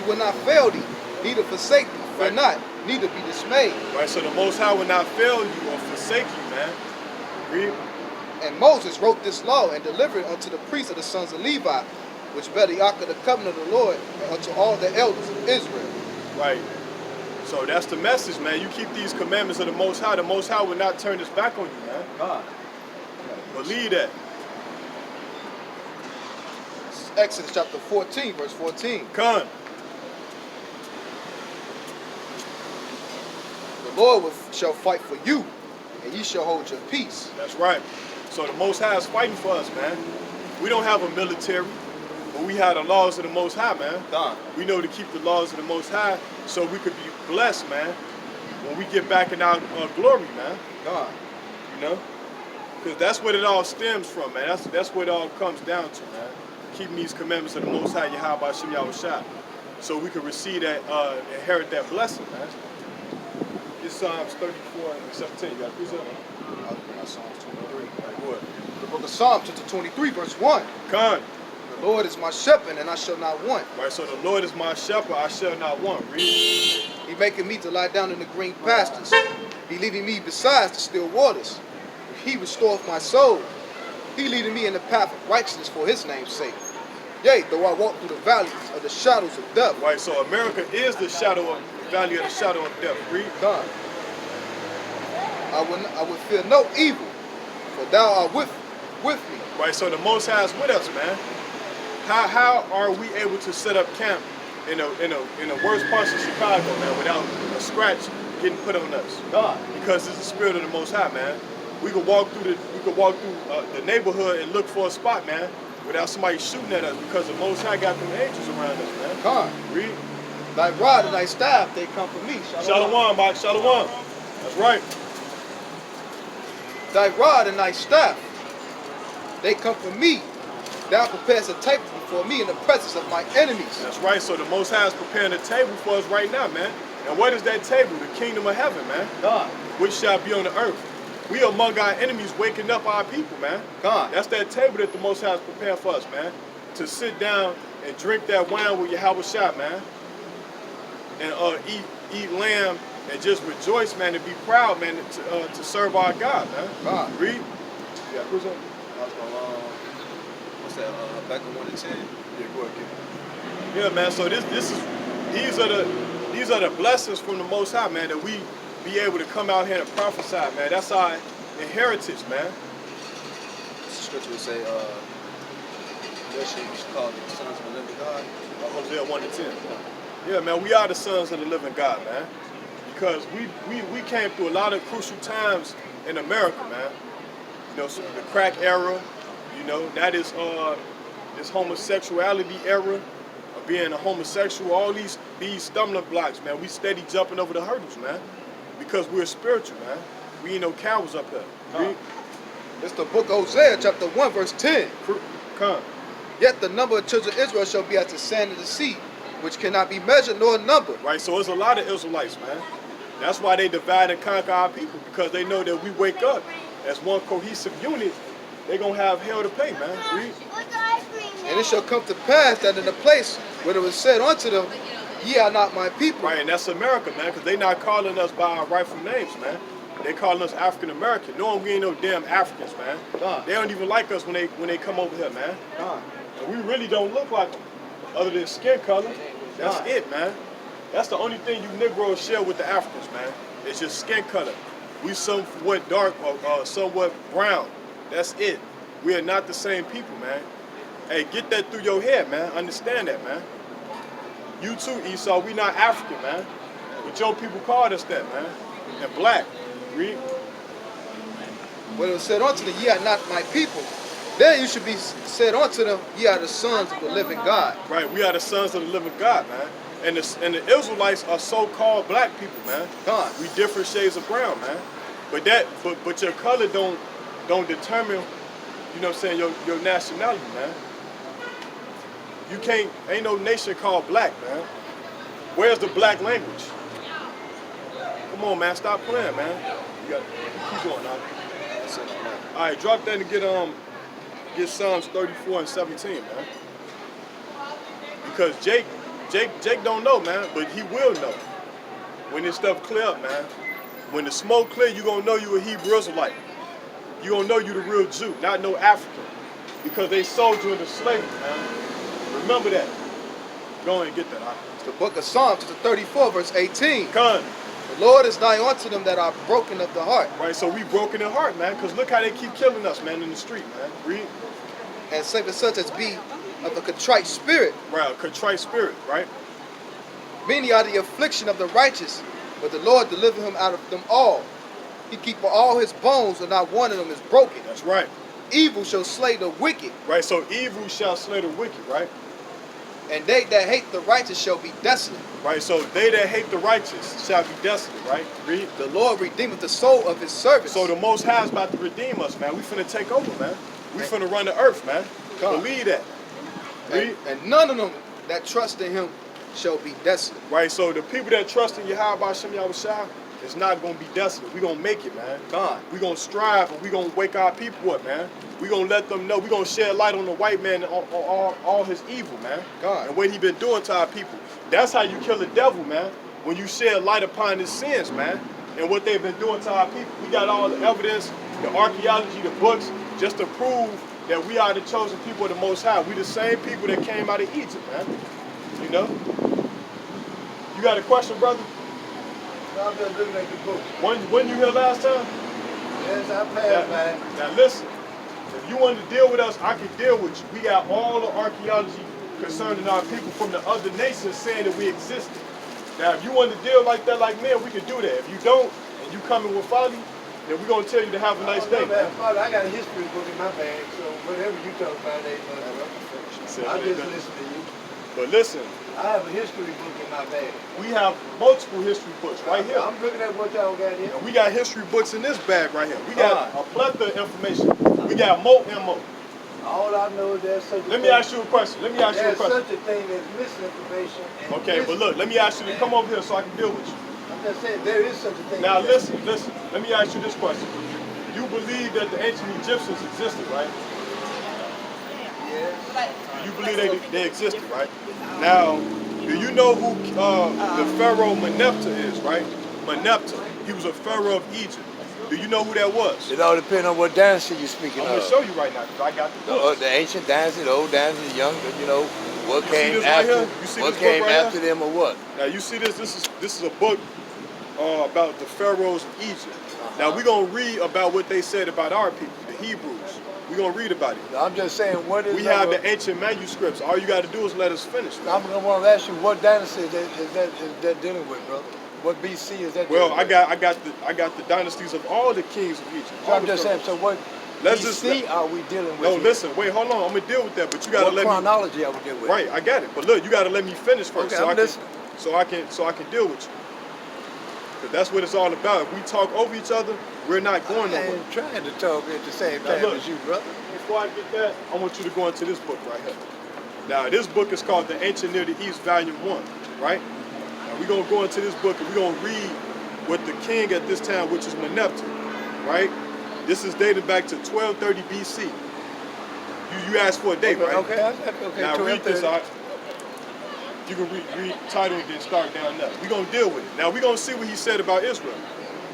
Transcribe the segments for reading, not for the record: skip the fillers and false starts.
will not fail thee, neither forsake thee. Fear not, neither be dismayed. Right, so the Most High will not fail you or forsake you, man. Read. And Moses wrote this law and delivered it unto the priests of the sons of Levi, which bear the ark of the covenant of the Lord, and unto all the elders of Israel. Right. So that's the message, man. You keep these commandments of the Most High will not turn his back on you, man. God. Believe that. Exodus chapter 14, verse 14. Come. The Lord shall fight for you, and ye shall hold your peace. That's right. So the Most High is fighting for us, man. We don't have a military, but we have the laws of the Most High, man. God. We know to keep the laws of the Most High so we could be blessed, man, when we get back in our glory, man. God. You know? Because that's what it all stems from, man. That's what it all comes down to, man. Keeping these commandments of the Most High, Yahweh Shem Yahushua, so we can receive that, inherit that blessing, man. This Psalms 34 and 17. You got to preach that? Psalms 23. Like what? The book of Psalms, chapter 23, verse 1. Come. The Lord is my shepherd, and I shall not want. Right, so the Lord is my shepherd, I shall not want. Read. He maketh me to lie down in the green pastures. He leading me beside the still waters. He restoreth my soul. He leading me in the path of righteousness for his name's sake. Yea, though I walk through the valleys of the shadows of death. Right, so America is the valley of the shadow of death. Read. God. I will fear no evil, for thou art with me. Right, so the Most High is with us, man. How are we able to set up camp in the worst parts of Chicago, man, without a scratch getting put on us? God. Because it's the spirit of the Most High, man. We could walk through the neighborhood and look for a spot, man, without somebody shooting at us, because the Most High got them angels around us, man. God. Read. Thy rod and thy staff, they comfort me. Shalom, Mike. Shalom. That's right. Thy rod and thy staff, they comfort me. Thou preparest a table before me in the presence of my enemies. That's right. So the Most High is preparing a table for us right now, man. And what is that table? The kingdom of heaven, man. God. Which shall be on the earth. We among our enemies waking up our people, man. God. That's that table that the Most High is preparing for us, man. To sit down and drink that wine with Yahweh Shah, man. And eat lamb and just rejoice, man, and be proud, man, to serve our God, man. God. Read. Yeah, who's up? What's that? Back in 1 to 10. Yeah, go ahead. Yeah, man. So these are the blessings from the Most High, man, that we be able to come out here and prophesy, man. That's our inheritance, man. The scripture would say, you should call the sons of the living God. Hosea 1 to 10. Yeah, man, we are the sons of the living God, man. Because we came through a lot of crucial times in America, man. You know, so the crack era, you know, that is this homosexuality era of being a homosexual, all these stumbling blocks, man. We steady jumping over the hurdles, man. Because we're spiritual, man. We ain't no cowards up here. It's the book of Hosea, chapter 1, verse 10. Come. Yet the number of children of Israel shall be as the sand of the sea, which cannot be measured nor numbered. Right, so there's a lot of Israelites, man. That's why they divide and conquer our people, because they know that we wake up as one cohesive unit, they're going to have hell to pay, man. Read. And it shall come to pass that in the place where it was said unto them, ye are not my people. Right, and that's America, man, because they not calling us by our rightful names, man. They calling us African American, knowing we ain't no damn Africans, man. They don't even like us when they come over here, man. And we really don't look like them, other than skin color. That's it, man. That's the only thing you Negroes share with the Africans, man. It's just skin color. We somewhat dark or somewhat brown. That's it. We are not the same people, man. Hey, get that through your head, man. Understand that, man. You too, Esau. We not African, man. But your people called us that, man. And black. Read. When it was said unto them, ye are not my people, then you should be said unto them, ye are the sons of the living God. Right, we are the sons of the living God, man. And the Israelites are so-called black people, man. We different shades of brown, man. But your color don't determine, you know what I'm saying, your nationality, man. You can't, ain't no nation called black, man. Where's the black language? Come on, man, stop playing, man. You got keep going, now. All right, drop that and get Psalms 34 and 17, man. Because Jake Jake don't know, man, but he will know when this stuff clear up, man. When the smoke clear, you gonna know you a Hebrew Israelite. You gonna know you the real Jew, not no African, because they sold you into slavery, man. Remember that. Go ahead and get that. Right? It's the book of Psalms, the 34, verse 18. Come. The Lord is nigh unto them that are broken of the heart. Right, so we broken in heart, man, because look how they keep killing us, man, in the street, man. Read. And saving such as be of a contrite spirit. Right, a contrite spirit, right? Many are the affliction of the righteous, but the Lord deliver him out of them all. He keepeth all his bones, and not one of them is broken. That's right. Evil shall slay the wicked. Right, so evil shall slay the wicked, right? And they that hate the righteous shall be desolate. Right, so they that hate the righteous shall be desolate, right? Read. The Lord redeemeth the soul of his servants. So the Most High is about to redeem us, man. We finna take over, man. We finna run the earth, man. Come. Believe that. Read. And none of them that trust in him shall be desolate. Right, so the people that trust in Yahweh Shem Yahushua, it's not gonna be desolate. We gonna make it, man. God. We gonna strive, and we gonna wake our people up, man. We gonna let them know. We gonna shed light on the white man and on all his evil, man. God. And what he been doing to our people. That's how you kill the devil, man. When you shed light upon his sins, man, and what they've been doing to our people. We got all the evidence, the archaeology, the books, just to prove that we are the chosen people of the Most High. We the same people that came out of Egypt, man. You know? You got a question, brother? No, I'm just looking at the book. When you here last time? Yes, I passed, man. Now listen, if you want to deal with us, I can deal with you. We got all the archaeology concerning our people from the other nations saying that we existed. Now, if you want to deal like that, like me, we can do that. If you don't, and you coming with folly, then we're going to tell you to have a nice day, man. Father, I got a history book in my bag, so whatever you talk about, I'll just listen to you. But listen, I have a history book in my bag. we have multiple history books right here. I'm looking at what y'all got here. And we got history books in this bag right here. We got a plethora of information. We got more and more. All I know is there's such a Let me ask you a question. Let me ask you a There's question. such a thing as misinformation. And Okay, but look, let me ask you to come over here so I can deal with you. I'm just saying, there is such a thing. Now as listen. Let me ask you this question. You believe that the ancient Egyptians existed, right? Yes. You believe they existed, right? Now, do you know who the Pharaoh Meneptah is, right? Meneptah. He was a Pharaoh of Egypt. Do you know who that was? It all depends on what dynasty you're speaking I'm of. going to show you right now because I got the book. The ancient dynasty, the old dynasty, the young, you know, what You see came this right after, here? You see what this book came right after here? them or what? Now you see this. This is a book about the pharaohs of Egypt. Now we're gonna read about what they said about our people, the Hebrews. We're gonna read about it. I'm just saying, what is We have the ancient manuscripts. All you got to do is let us finish. Man. I'm going to want to ask you, what dynasty is that dealing with, brother? What BC is that Well, dealing I with? got the dynasties of all the kings of Egypt. So all I'm the just saying, pharaohs. so what Let's BC just are we dealing with? No, here? listen, wait, hold on. I'm gonna deal with that, but you gotta What let me. chronology are we dealing with? Right, I got it. But look, you gotta let me finish first, Okay, so I'm listening. so I can deal with you. Cause that's what it's all about. If we talk over each other, we're not going I nowhere. ain't trying to talk at the same Now, time look. as you, brother. Before I get that, I want you to go into this book right here. Now, this book is called The Ancient Near the East, Volume 1, right? Now, we're gonna go into this book and we're gonna read what the king at this time, which is Meneptah, right? This is dated back to 1230 BC. You asked for a date, right? Okay. Now read this 1230. out. You can read title and then start down there. We're gonna deal with it. Now we're gonna see what he said about Israel.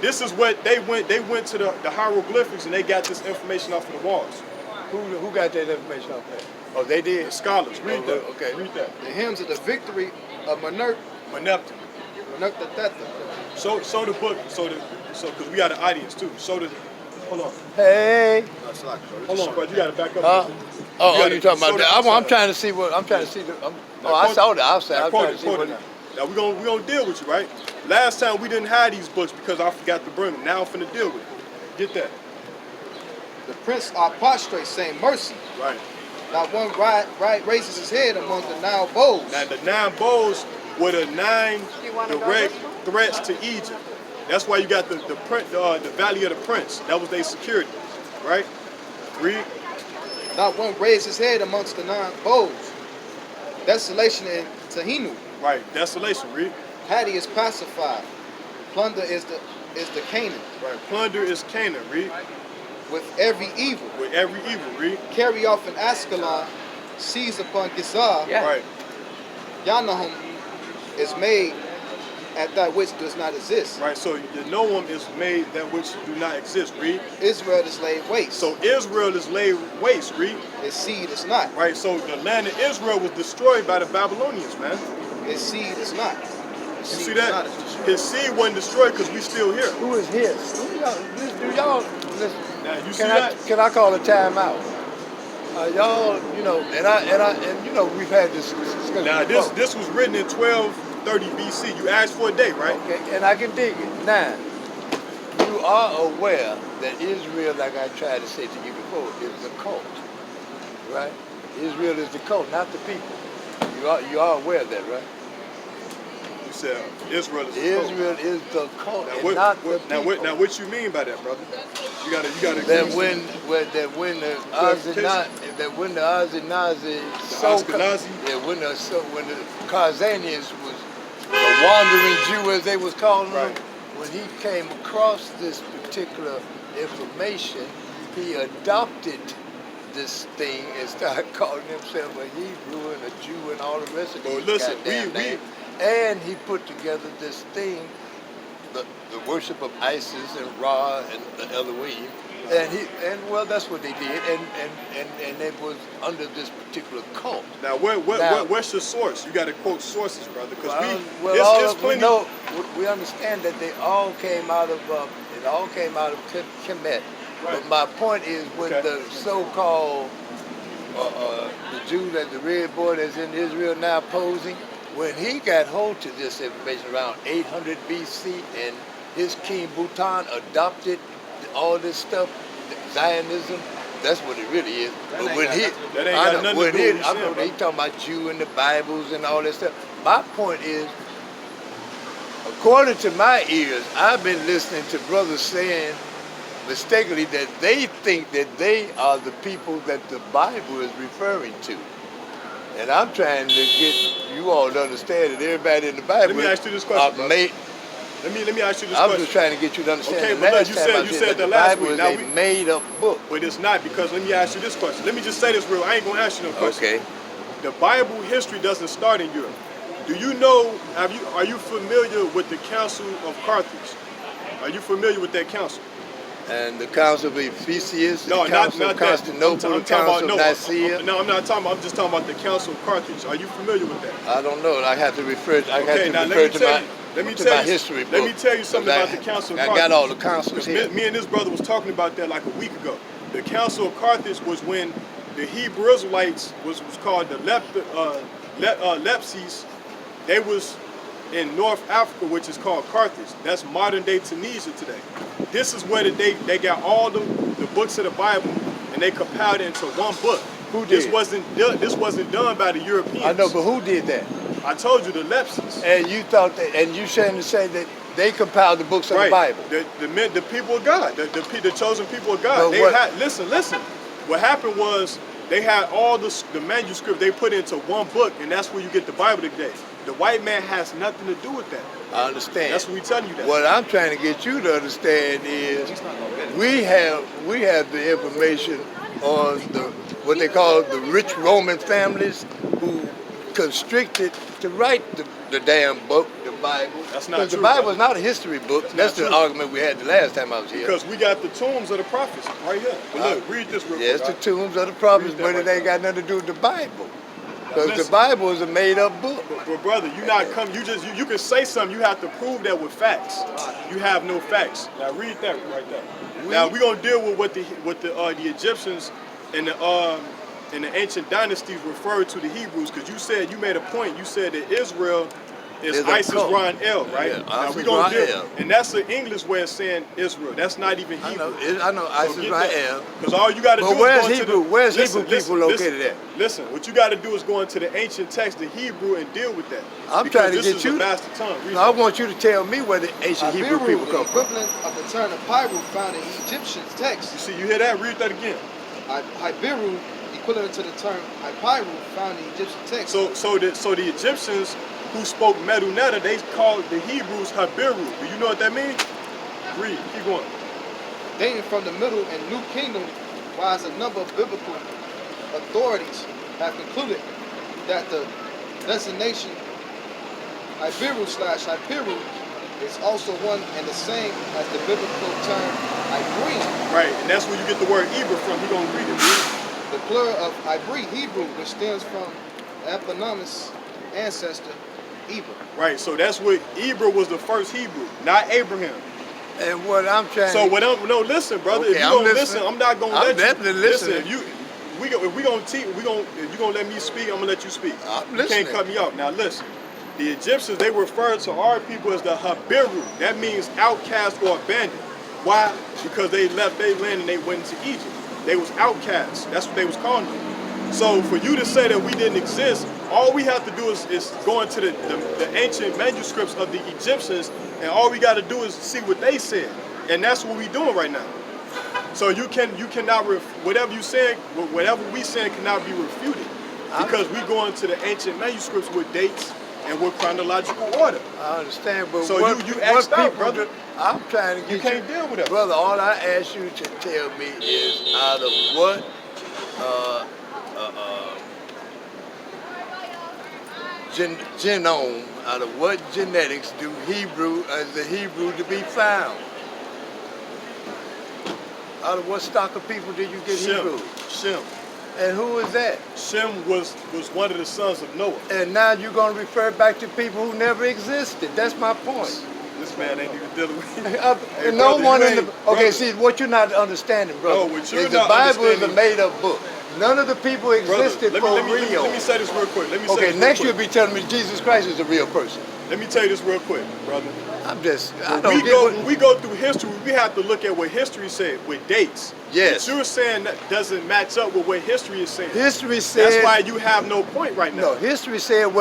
This is what they went to the hieroglyphics and they got this information off of the walls. Who got that information off there? Oh, they The did. scholars, read that. Okay. Read that. The hymns of the victory of Meneptah. Meneptah. Show the book, so because we got an audience too. Hold on. Hey. Hold on, bro. You gotta back up. You talking about that? I'm trying to see what. I'm trying to see. I saw the outside. I'm trying to see what. Now we're gonna deal with you, right? Last time we didn't have these books because I forgot to bring them. Now I'm finna deal with it. Get that. The prince are prostrate, saying mercy. Right. Not one right raises his head among the Nile bowls. Now the 9 bowls were the 9 direct threats to Egypt. That's why you got the Valley of the Prince. That was their security, right? Read. Not one raised his head amongst the 9 bowls. Desolation in Tahinu. Right. Desolation. Read. Hattie is pacified. Plunder is the Canaan. Right. Plunder is Canaan. Read. With every evil. With every evil. Read. Carry off in Ascalon. Seize upon Gizar. Yeah. Right. Yanahum is made at that which does not exist. Right, so the Noam is made that which do not exist, read. Israel is laid waste. So Israel is laid waste, read. His seed is not. Right, so the land of Israel was destroyed by the Babylonians, man. His seed is not. You see that? His seed wasn't destroyed because we still here. Who is his? Do y'all listen? Now you see that? Can I call a timeout? Y'all, you know, and you know, we've had this discussion. Now this was written in 1230 BC. You asked for a date, right? Okay, and I can dig it. Now, you are aware that Israel, like I tried to say to you before, is a cult, right? Israel is the cult, not the people. You are aware of that, right? You said Israel is the cult. Israel is the cult, Now, and not the people. now what you mean by that, brother? You gotta that when the Ashkenazi when the Khazanians was the wandering Jew, as they was calling right. him, when he came across this particular information, he adopted this thing and started calling himself a Hebrew and a Jew and all the rest of these goddamn names. And he put together this thing, the worship of Isis and Ra and the Elohim, and well, that's what they did, and it was under this particular cult. Now, what's your source? You got to quote sources, brother, because we understand that they all came out of Kemet. Right. But my point is, when the so-called the Jew, that the red boy that's in Israel now posing, when he got hold to this information around 800 BC, and his king Bhutan adopted all this stuff, Zionism, that's what it really is. But when I know they talking about Jew and the Bibles and all that stuff. My point is, according to my ears, I've been listening to brothers saying mistakenly that they think that they are the people that the Bible is referring to. And I'm trying to get you all to understand that everybody in the Bible. Let me ask you this question, Let me ask you this question. I'm just trying to get you to understand. Okay, but look, you said the last week. Now we made up book. But it's not, because let me ask you this question. Let me just say this real. I ain't gonna ask you no question. Okay. The Bible history doesn't start in Europe. Do you know? Are you familiar with the Council of Carthage? Are you familiar with that council? And the Council of Ephesus, no, the Council of Constantinople, the Council of Nicaea. I'm not talking about. I'm just talking about the Council of Carthage. Are you familiar with that? I don't know. I have to refer. Let me tell you, history book. Let me tell you something about the Council of Carthage. I got all the councils here. Me and this brother was talking about that like a week ago. The Council of Carthage was when the Hebrew Israelites was called the Lepses. They was in North Africa, which is called Carthage. That's modern day Tunisia today. This is where they got all the books of the Bible, and they compiled it into one book. Who did? This wasn't done by the Europeans. I know, but who did that? I told you, the Lepses. And you thought that, and you trying to say that they compiled the books of the Bible. The people of God, the chosen people of God. Listen. What happened was they had all the manuscript they put into one book, and that's where you get the Bible today. The white man has nothing to do with that. I understand. That's what we telling you that. What I'm trying to get you to understand is we have the information on what they call the rich Roman families who constricted to write the damn book, the Bible. That's not true. The Bible is not a history book. That's the argument we had the last time I was here. Because we got the tombs of the prophets right here. But look, read this real quick. Yes, the tombs of the prophets, but it ain't got nothing to do with the Bible. Because the Bible is a made-up book. But brother, you can say something. You have to prove that with facts. You have no facts. Now read that right there. Now we're gonna deal with what the Egyptians and the ancient dynasties referred to the Hebrews, because you made a point. You said that Israel is Isis Ron El, right? Yeah, now we're gonna deal, and that's an English way of saying Israel. That's not even Hebrew. I know Isis Ron El. Because all you got to do is where's go into Hebrew? Where's Hebrew people located at? Listen, what you got to do is go into the ancient text, the Hebrew, and deal with that. I'm trying to get you. I want you to tell me where the ancient Hebrew people come from. The equivalent of the term Hyberu found in Egyptian text. You see, you hear that? Read that again. Hyberu, equivalent to the term Hyberu, found in Egyptian text. So the Egyptians who spoke Medunetta, they called the Hebrews Habiru. Do you know what that means? Read, keep going. Dating from the Middle and New Kingdom, while a number of biblical authorities have concluded that the designation Hyperu is also one and the same as the biblical term Ibri. Right, and that's where you get the word Eber from. He gonna read it. Read. The plural of Ibri, Hebrew, which stems from eponymous ancestor Eber. Right, so that's what Eber was the first Hebrew, not Abraham. And what I'm trying So to... what I'm no listen, brother. Okay, if you I'm don't listening. listen, I'm not gonna I'm let you definitely listening. listen. If we gonna teach, if you gonna let me speak, I'm gonna let you speak. I'm you listening. can't cut me off. Now listen. The Egyptians, they referred to our people as the Habiru. That means outcast or abandoned. Why? Because they left their land and they went into Egypt. They was outcasts. That's what they was calling them. So for you to say that we didn't exist, all we have to do is go into the ancient manuscripts of the Egyptians, and all we got to do is see what they said. And that's what we doing right now. So you cannot whatever you saying, whatever we saying cannot be refuted, because we go into the ancient manuscripts with dates and with chronological order. I understand, but So what, you what asked out, people brother. I'm trying to get You can't deal with us. Brother, all I ask you to tell me is out of what genome, out of what genetics do the Hebrew to be found? Out of what stock of people did you get Hebrew? Shem. And who is that? Shem was one of the sons of Noah. And now you're going to refer back to people who never existed. That's my point. This man ain't even dealing with it. Hey, No brother, one you in the... ain't- Okay, brother. see, what you're not understanding, brother, No, what you're is the not Bible is a understanding- made-up book. None of the people Brother, existed for real. let me say this real quick. Let me say Okay, this next real you'll quick. be telling me Jesus Christ is a real person. Let me tell you this real quick, brother. I don't When get we go through history, we have to look at what history said with dates. Yes. What you're saying that doesn't match up with what history is saying. History said... That's why you have no point right now. No, history said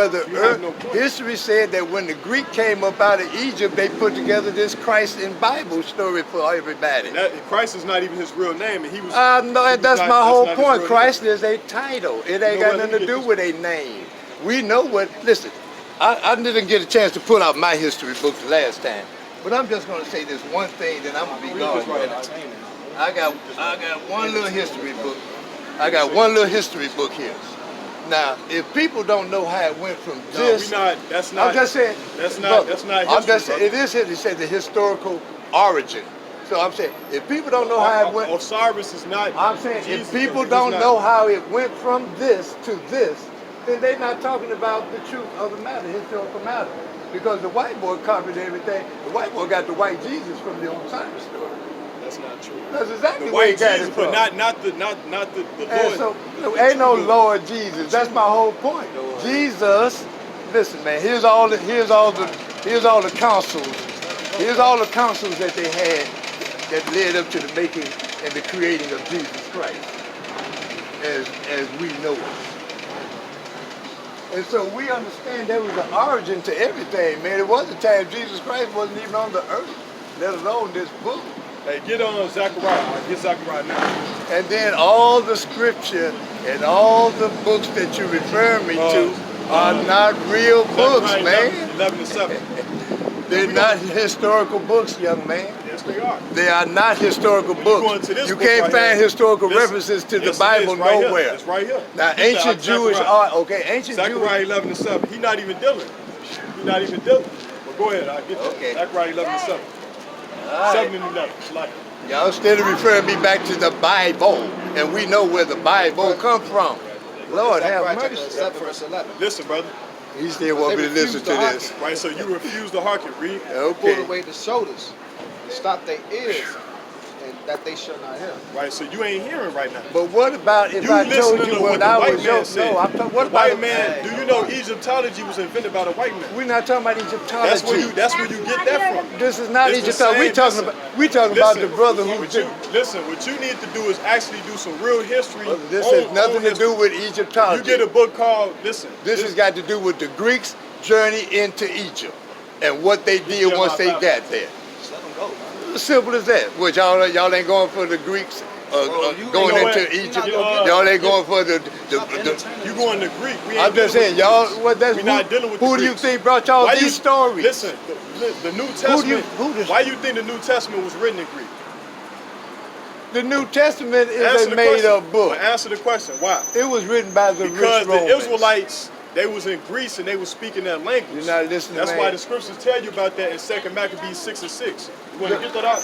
history said that when the Greek came up out of Egypt, they put together this Christ in Bible story for everybody. Christ is not even his real name, and he was. No, that's my not whole his point. real Christ name. is a title. It ain't You know got what, let nothing me to do get with a name. We know what... Listen, I didn't get a chance to pull out my history books last time, but I'm just going to say this one thing, then I'm going to be gone. I got one little history book. I got one little history book here. Now, if people don't know how it went from this... That's not. I'm just saying... That's not. brother, That's not history. I'm just saying, brother. it is here. It said the historical origin. So I'm saying, if people don't know how it went... Osiris is not. I'm saying, Jesus, if people is don't not. know how it went from this to this, then they're not talking about the truth of the matter, historical matter. Because the white boy copied everything. The white boy got the white Jesus from the Osiris story. That's not true. That's exactly The where he white got Jesus, it from. but not the And Lord. so, ain't no Lord Jesus. That's my whole point. Jesus, listen, man. Here's all the councils. Here's all the councils that they had that led up to the making and the creating of Jesus Christ, as we know it. And so we understand there was an origin to everything, man. It was a time Jesus Christ wasn't even on the earth, let alone this book. Hey, get on Zechariah. Get Zechariah now. And then all the scripture and all the books that you refer me to are not real books, Zechariah man. 11 and 7. They're not historical books, young man. Yes, they are. They are not historical When you go books. into this You book can't right find here, historical listen, references to the yes, it Bible is right here. nowhere. It's right here. Now, He ancient said, Jewish Zechariah. art, okay, ancient Zechariah Jewish. 11 and 7. He's not even dealing. He's not even dealing. But go ahead, I'll get that. Okay. Zechariah 11 and 7. All 7 right. and 11. It's like Y'all still referring me back to the Bible, and we know where the Bible come from. Lord have Zechariah chapter mercy. 7, verse 11. listen, brother. He still want me to listen to this. Right, so you refuse to hearken. Read. Pulled Okay. away the shoulders, and stopped their ears, and that they shall not hear. Right, so you ain't hearing right now. But what about if You I told listening you to what the I white was man your... said. No, I'm talking... What The about... white man, do you know Egyptology was invented by the white man? We're not talking about Egyptology. That's where you get that from. This is not It's the Egyptology. same- We talking about the Listen, brother who what did... what you need to do is actually do some real history. This on- has nothing on to history. do with You Egyptology. get a book called, listen. This has got to do with the Greeks' journey into Egypt and what they did once they got there. Just let them go, man. Simple as that. Which y'all ain't going for the Greeks going know into what? Egypt. You know, Y'all ain't going for the You going to Greek. We ain't I'm just dealing saying, with y'all. the Greeks. What that's We not dealing with who the do you Greeks. think brought y'all Why these stories? Listen, the New Testament. who why you think the New Testament was written in Greek? The New Testament is Answer a the made-up question. book. Well, answer the question. Why? It was written by the Because rich Romans. the Israelites they was in Greece and they was speaking that language. You're not listening, That's man. why the scriptures tell you about that in 2 Maccabees 6:6. You want to get that out?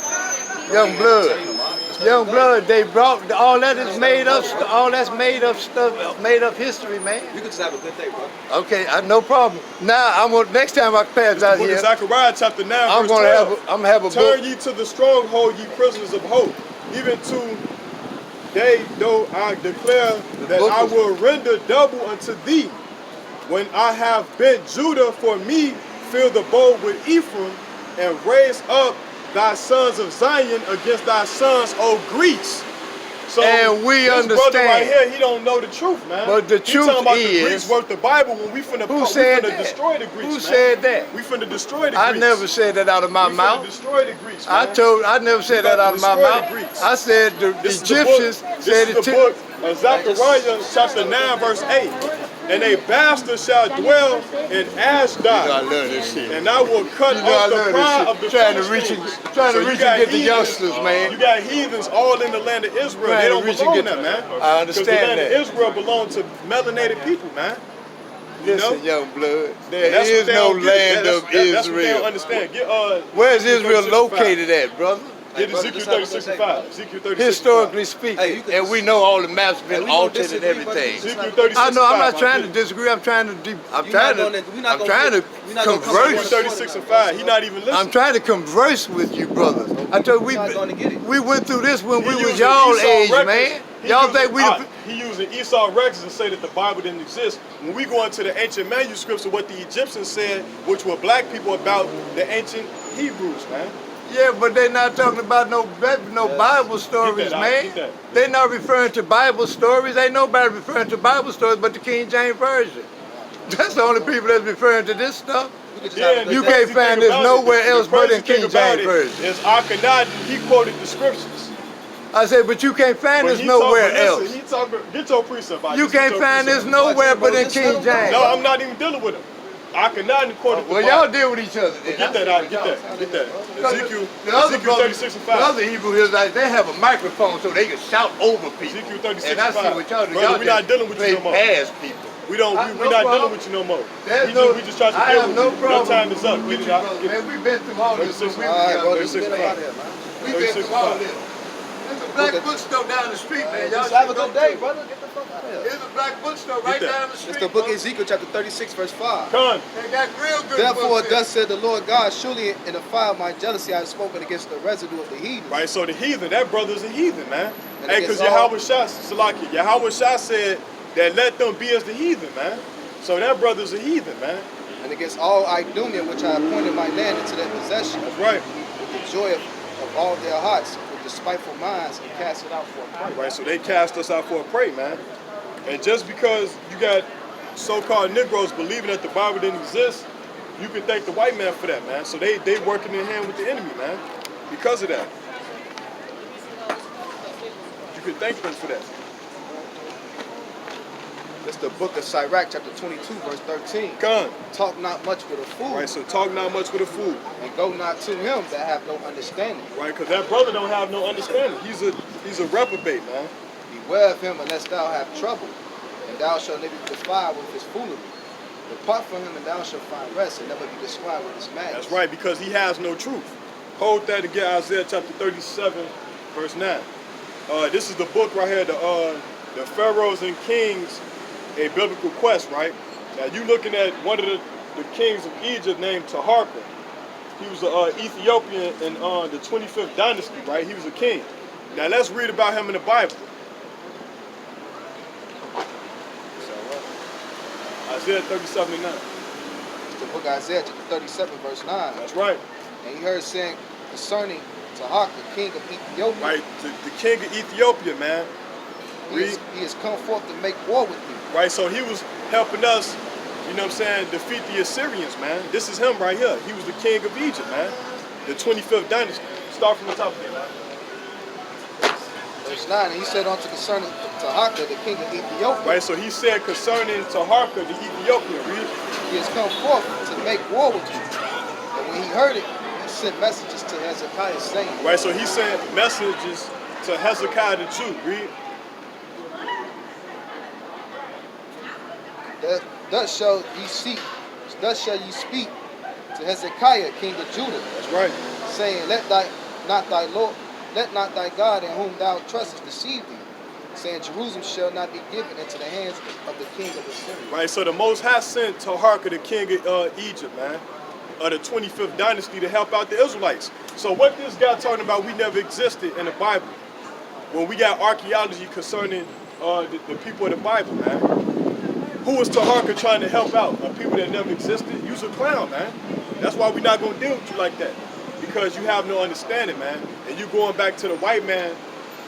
Young blood, they brought all that is made up. All that's made up stuff, made up history, man. You can just have a good day, bro. Okay, no problem. Now I'm gonna next time I pass out Book here, of Zechariah chapter 9, I'm verse gonna 12. I'm gonna have a Turn book. ye to the stronghold, ye prisoners of hope, even to they, though I declare that I will render double unto thee. When I have bent Judah for me, fill the bowl with Ephraim, and raise up thy sons of Zion against thy sons, O Greece. So And we this understand. brother right here, he don't know the truth, man. But the he truth talking about is, the Greeks worth the Bible when we finna destroy the Greeks, Who man. said that? We finna destroy the I Greeks. never said that out of my We finna mouth. destroy the Greeks, man. I never said that out of my destroy the mouth. Greeks. I said the This Egyptians said is the book of Zechariah chapter 9 verse 8. And a bastard shall dwell in Ashdod. I love this shit. And I will cut off the pride of the Trying to Philistines. reach and get the youngsters, You man. got heathens all in the land of Israel. Trying They to don't reach and belong get there, the- man. I Because the understand land that. of Israel belonged to melanated people, man. You Listen, know? young blood, And there that's is what they no don't get. land of That's what they don't Israel. understand. Get, Where's Ezekiel Israel 36:5. located at, brother? Get brother, Ezekiel just have a good 36 day, and 5. brother. Ezekiel 36 Historically Hey, speaking, you can and just- we know all the maps been Hey, we gonna altered and disagree, brother. everything. Ezekiel 36 I know. I'm not and trying 5. to disagree. I'm trying to Ezekiel converse. 36 and 5. He not even listening. I'm trying to converse with you, brothers. I told you not gonna get it. we went through this when He we was using y'all Esau age, records. man. He Y'all using- think we? He using Esau records and say that the Bible didn't exist. When we go into the ancient manuscripts of what the Egyptians said, which were black people about the ancient Hebrews, man. Yeah, but they not talking about no Bible stories, Get man. that. They not referring to Bible stories. Ain't nobody referring to Bible stories but the King James Version. That's the only people that's referring to this stuff. Yeah, and You the can't crazy find thing this about nowhere the else but crazy in thing King about James it Version. is Akhenaten, he quoted the scriptures. I said, but you can't find But this he nowhere talking, else. listen, get your precept out. You Just get can't your find this precept. nowhere Bro, but in just let King them go. James. No, I'm not even dealing with him. Akhenaten quoted the Well, Bible. y'all deal with each other then. Get that out, get that. Ezekiel The other 36 and 5. the other Hebrew Israelites, they have a microphone so they can shout over people. Ezekiel 36 and I see and 5. what y'all do. Brother, Y'all we not just dealing with you play no more. past people. We're No not dealing problem. with you no more. There's We just tried to I deal have with no you. problem. Your time is up. with Get you, it out. brothers. Man, we've been through all this. 36 when we All right, were bro, young. just get up out of here, man. We've been 36 through all and this. There's a black bookstore down the street, man. Y'all Just have a should go good day, to. brother. Get the fuck out of here. There's a black bookstore right that. down the street. It's the book of bro. Ezekiel chapter 36 verse 5. Come. They got real good Therefore, books there. thus said the Lord God, surely in the fire of my jealousy I have spoken against the residue of the heathen. Right, so the heathen, that brother's a heathen, man. And Hey, against because all- Yahweh Shah said that let them be as the heathen, man. So that brother's a heathen, man. And against all Idumea, which I appointed my land into their possession, That's right. with the joy of all their hearts, with despiteful minds, and cast it out for a prey. Right, so they cast us out for a prey, man. And just because you got so-called Negroes believing that the Bible didn't exist, you can thank the white man for that, man. So they working in hand with the enemy, man. Because of that. You can thank them for that. It's the book of Sirach, chapter 22, verse 13. Come. Talk not much with a fool, Right, so talk not much with a fool. and go not to him that have no understanding. Right, because that brother don't have no understanding. He's a reprobate, man. Beware of him unless thou have trouble, and thou shalt never be defiled with his foolery. Depart from him, and thou shalt find rest, and never be described with his madness. That's right, because he has no truth. Hold that again, Isaiah chapter 37, verse 9. This is the book right here, the Pharaohs and Kings, a biblical quest, right? Now you looking at one of the kings of Egypt named Taharka. He was an Ethiopian in the 25th dynasty, right? He was a king. Now let's read about him in the Bible. Isaiah 37 and 9. It's the book of Isaiah, chapter 37, verse 9. That's right. And he heard saying concerning Tahak, the king of Ethiopia, Right, the king of Ethiopia, man. he has come forth to make war with thee. Right, so he was helping us, you know what I'm saying, defeat the Assyrians, man. This is him right here. He was the king of Egypt, man. The 25th dynasty. Start from the top again, man. Verse 9, and he said unto concerning Tahaka, the king of Ethiopia, Right, so he said concerning Taharka, the Ethiopian, read. he has come forth to make war with you. And when he heard it, he sent messages to Hezekiah, saying, Right, so he sent messages to Hezekiah the Jew, read. Thus shall ye speak to Hezekiah, king of Judah, That's right. saying, let not thy God in whom thou trustest deceive thee, saying, Jerusalem shall not be given into the hands of the king of Assyria. Right, so the Most High sent Taharka, the king of Egypt, man, of the 25th dynasty, to help out the Israelites. So what this guy talking about, we never existed in the Bible. When we got archaeology concerning the people of the Bible, man. Who was Taharka trying to help out? People that never existed? You's a clown, man. That's why we're not going to deal with you like that. Because you have no understanding, man. And you going back to the white man,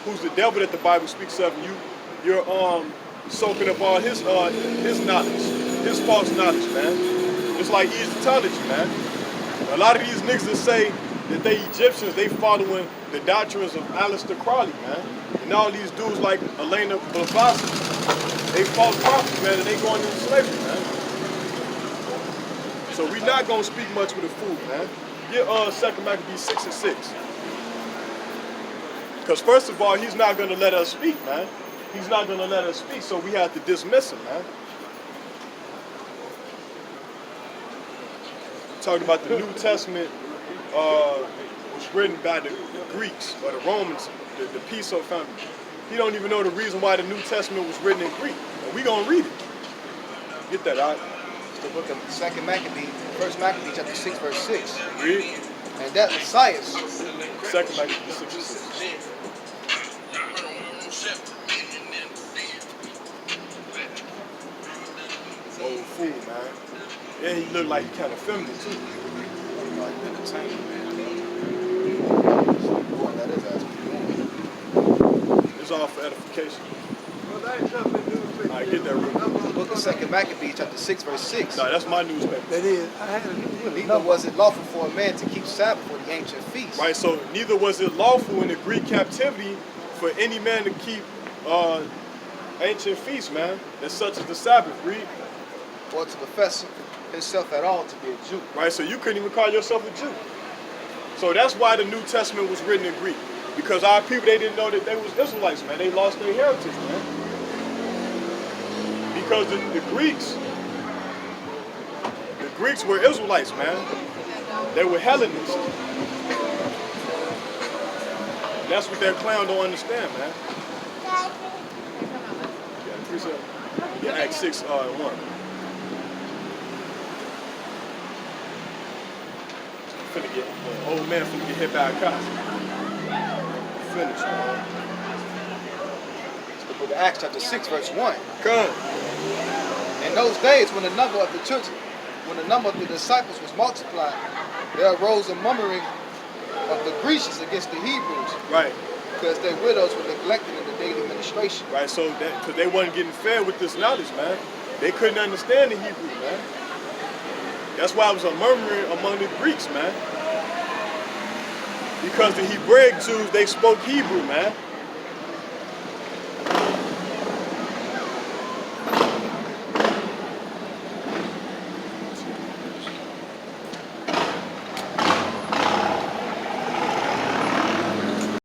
who's the devil that the Bible speaks of, and you're soaking up all his knowledge, his false knowledge, man. It's like Egyptology, man. A lot of these niggas that say that they Egyptians, they following the doctrines of Aleister Crowley, man. And all these dudes like Elena Blavatsky, they false prophets, man, and they going into slavery, man. So we're not gonna speak much with a fool, man. Get 2 Maccabees 6 and 6. Because first of all, he's not gonna let us speak, man. He's not gonna let us speak, so we have to dismiss him, man. Talking about the New Testament was written by the Greeks or the Romans, the Piso family. He don't even know the reason why the New Testament was written in Greek. And we gonna read it. Get that out. The book of 2 Maccabees, 1 Maccabees chapter 6, verse 6. Read. And that Messiah, 2 Maccabees 6 and 6. Old fool, man. Yeah, he looked like he kind of feminine too. like entertainment, boy, that is It's all for edification. Well, that ain't something to do with All right, get that real quick. the book of 2 Maccabees chapter 6, verse 6. No, that's my newspaper. That is, I had a new Neither was it lawful for a man to keep Sabbath for the ancient feast. Right, so neither was it lawful in the Greek captivity for any man to keep ancient feasts, man. That's such as the Sabbath, read. Or to profess himself at all to be a Jew. Right, so you couldn't even call yourself a Jew. So that's why the New Testament was written in Greek. Because our people, they didn't know that they was Israelites, man. They lost their heritage, man. Because the Greeks were Israelites, man. They were Hellenists. And that's what that clown don't understand, man. Yeah, Acts 6 and 1. Old man finna get hit by a cop. Finish, man. It's the book of Acts chapter 6, verse 1. Come. In those days when the number of the children, when the number of the disciples was multiplied, there arose a murmuring of the Grecians against the Hebrews. Right. Because their widows were neglected in the daily ministration. Right, so that because they wasn't getting fed with this knowledge, man. They couldn't understand the Hebrew, man. That's why it was a murmuring among the Greeks, man. Because the Hebraic Jews, they spoke Hebrew, man.